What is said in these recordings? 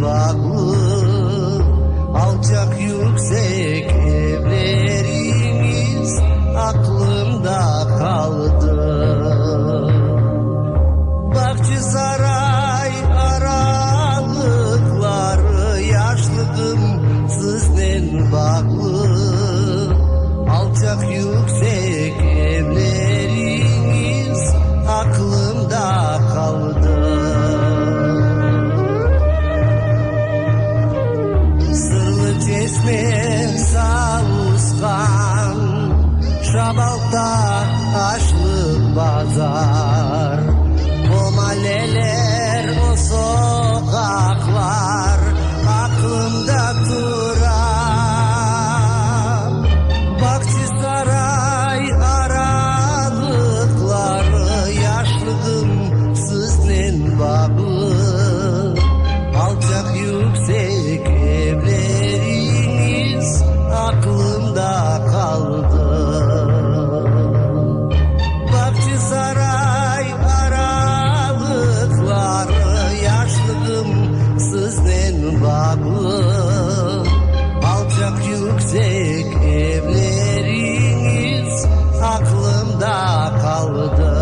bağlı, alçak yüksek evlerimiz aklımda kaldı. Bahçesaray aralıkları yaşlıydım sizden bağlı, alçak yüksek evlerimiz aklımda kaldı. Sırlı çeşme savuskan, Şabalta açlık bazar, Komaleler o sokaklar aklımda durar. Bahçesaray aralıkları yaşlıydım sizden bağlı, alçak yüksek evleriniz aklımda kaldı. Bahçesaray aralıkları yaşlıydım sizden bağlı, alçak yüksek evleriniz aklımda kaldı.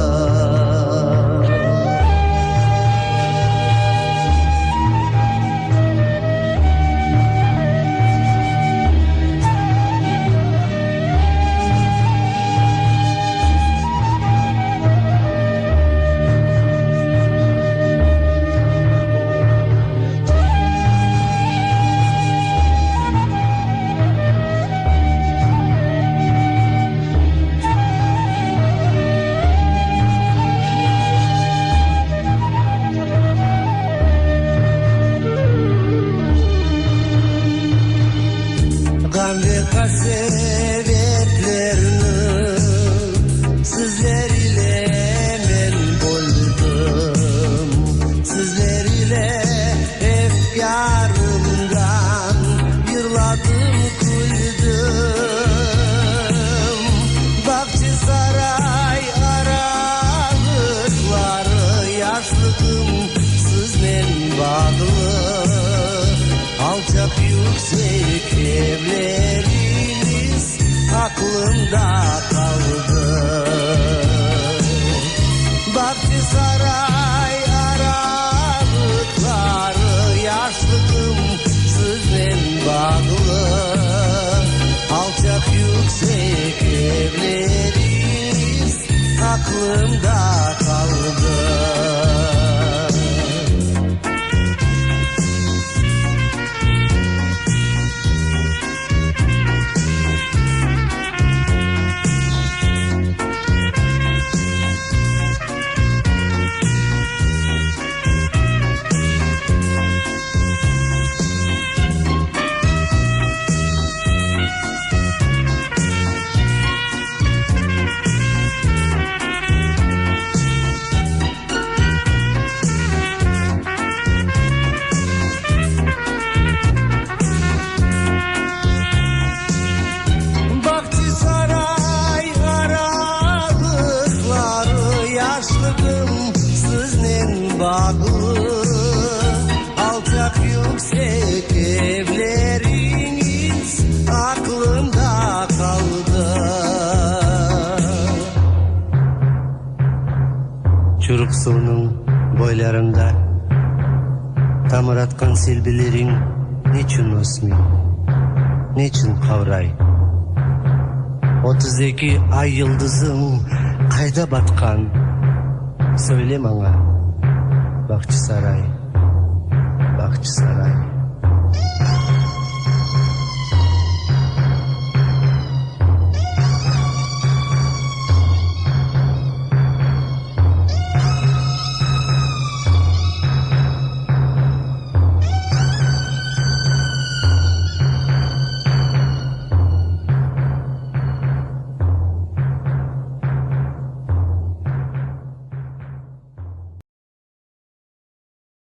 Gamze kasevetlerini sizler ile men buldum, sizler ile efkarımdan yırladım kuydum. Bahçesaray aralıkları yaşlıydım sizden bağlı, alçak yüksek evleriniz aklımda kaldı. Bahçesaray aralıkları yaşlıydım sizden bağlı, alçak yüksek evleriniz aklımda kaldı. Bağlı, alçak yüksek evleriniz aklımda kaldı. Çuruk suyunun boylarında tamır atkan silbilerin niçin osmi, niçin kavray? 32 ay yıldızım kayda batkan, söyle bana. Bahçesaray, Bahçesaray.